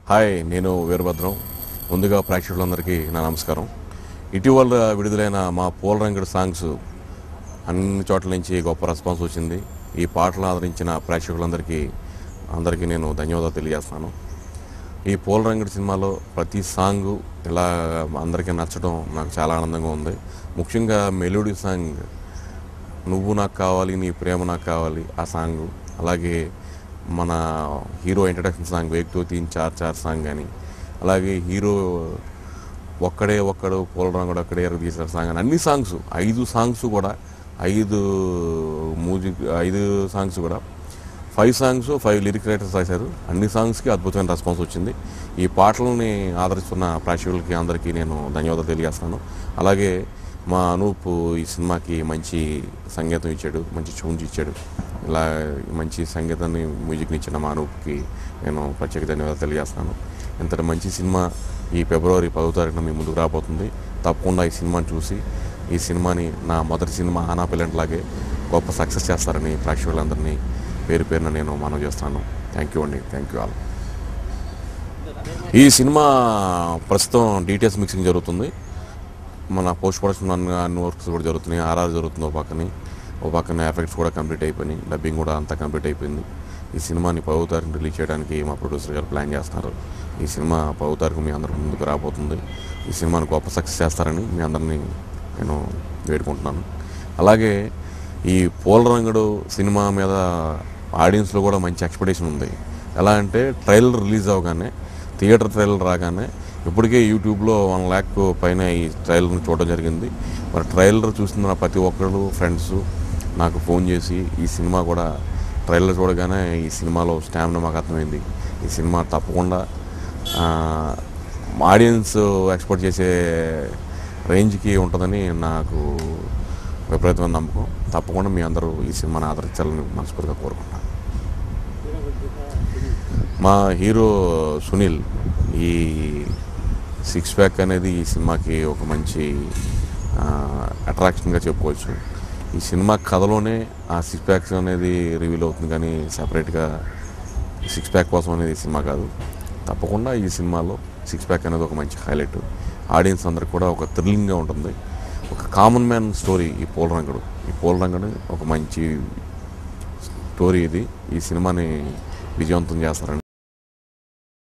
Hi, నేను వీరభద్రం. ముందుగా ప్రేక్షకులందరికీ నా నమస్కారం. ఇటీవల విడుదలైన మా పోలరంగడు సాంగ్స్ అన్ని చోట్ల నుంచి గొప్ప రెస్పాన్స్ వచ్చింది. ఈ పాటలు ఆదరించిన ప్రేక్షకులందరికీ నేను ధన్యవాదాలు తెలియజేస్తాను. ఈ పోలరంగడు సినిమాలో ప్రతి సాంగు ఇలా అందరికీ నచ్చడం నాకు చాలా ఆనందంగా ఉంది. ముఖ్యంగా మెలోడీ సాంగ్ నువ్వు నాకు కావాలి నీ ప్రేమ నాకు కావాలి ఆ సాంగు, అలాగే మన హీరో ఇంట్రడక్షన్ సాంగ్ వేగ్తో తీన్ చార్ చార్ సాంగ్ కానీ, అలాగే హీరో ఒక్కడు పోలరంగడు ఒక్కడే తీసిన సాంగ్ అని అన్ని సాంగ్స్ 5 సాంగ్స్ కూడా 5 సాంగ్స్ కూడా 5 సాంగ్స్ 5 లిరిక్ రైటర్స్ రాశారు. అన్ని సాంగ్స్కి అద్భుతమైన రెస్పాన్స్ వచ్చింది. ఈ పాటలని ఆదరిస్తున్న ప్రేక్షకులకి అందరికీ నేను ధన్యవాదాలు తెలియజేస్తాను. అలాగే మా అనూప్ ఈ సినిమాకి మంచి సంగీతం ఇచ్చాడు, మంచి ట్యూన్స్ ఇచ్చాడు. ఇలా మంచి సంగీతాన్ని మ్యూజిక్ని ఇచ్చిన మా అనూప్కి నేను ప్రత్యేక ధన్యవాదాలు తెలియజేస్తాను. ఇంతటి మంచి సినిమా ఈ ఫిబ్రవరి 10వ తారీఖున మీ ముందుకు రాబోతుంది. తప్పకుండా ఈ సినిమాని చూసి ఈ సినిమాని నా మొదటి సినిమా ఆనా పిల్లంట్లాగే గొప్ప సక్సెస్ చేస్తారని ప్రేక్షకులందరినీ పేరు పేరున నేను మనవి చేస్తాను. థ్యాంక్ యూ అండి. Thank you all. ఈ సినిమా ప్రస్తుతం డీటెయిల్స్ మిక్సింగ్ జరుగుతుంది. మన పోస్ట్ ప్రొడక్షన్ అన్ని వర్క్స్ కూడా జరుగుతున్నాయి. ఆర్ఆర్ జరుగుతుంది ఓ పక్కన ఎఫెక్ట్స్ కూడా కంప్లీట్ అయిపోయినాయి. డబ్బింగ్ కూడా అంతా కంప్లీట్ అయిపోయింది. ఈ సినిమాని 10వ తారీఖున రిలీజ్ చేయడానికి మా ప్రొడ్యూసర్ గారు ప్లాన్ చేస్తున్నారు. ఈ సినిమా 10వ తారీఖు మీ అందరి ముందుకు రాబోతుంది. ఈ సినిమాని గొప్ప సక్సెస్ చేస్తారని మీ అందరినీ నేను వేడుకుంటున్నాను. అలాగే ఈ పోలరంగడు సినిమా మీద ఆడియన్స్లో కూడా మంచి ఎక్స్పెక్టేషన్ ఉంది. ఎలా అంటే ట్రైలర్ రిలీజ్ అవ్వగానే, థియేటర్ ట్రైలర్ రాగానే ఇప్పటికే యూట్యూబ్లో 1 lakh పైన ఈ ట్రైలర్ని చూడడం జరిగింది. మరి ట్రైలర్ చూస్తున్న ప్రతి ఒక్కరు ఫ్రెండ్స్ నాకు ఫోన్ చేసి ఈ సినిమా కూడా ట్రైలర్ చూడగానే ఈ సినిమాలో స్టామినా మాకు అర్థమైంది, ఈ సినిమా తప్పకుండా ఆడియన్స్ ఎక్స్పెక్ట్ చేసే రేంజ్కి ఉంటుందని నాకు విపరీతమైన నమ్మకం. తప్పకుండా మీ అందరూ ఈ సినిమాని ఆదరించాలని మనస్ఫూర్తిగా కోరుకుంటున్నాను. మా హీరో సునీల్ ఈ 6 ప్యాక్ అనేది ఈ సినిమాకి ఒక మంచి అట్రాక్షన్గా చెప్పుకోవచ్చు. ఈ సినిమా కథలోనే ఆ 6 ప్యాక్స్ అనేది రివీల్ అవుతుంది, కానీ సపరేట్గా 6 ప్యాక్ కోసం అనేది ఈ సినిమా కాదు. తప్పకుండా ఈ సినిమాలో 6 ప్యాక్ అనేది ఒక మంచి హైలైట్. ఆడియన్స్ అందరికి కూడా ఒక థ్రిల్లింగ్గా ఉంటుంది. ఒక కామన్ మ్యాన్ స్టోరీ ఈ పోలరంగడు ఒక మంచి స్టోరీ ఇది. ఈ సినిమాని విజయవంతం చేస్తారని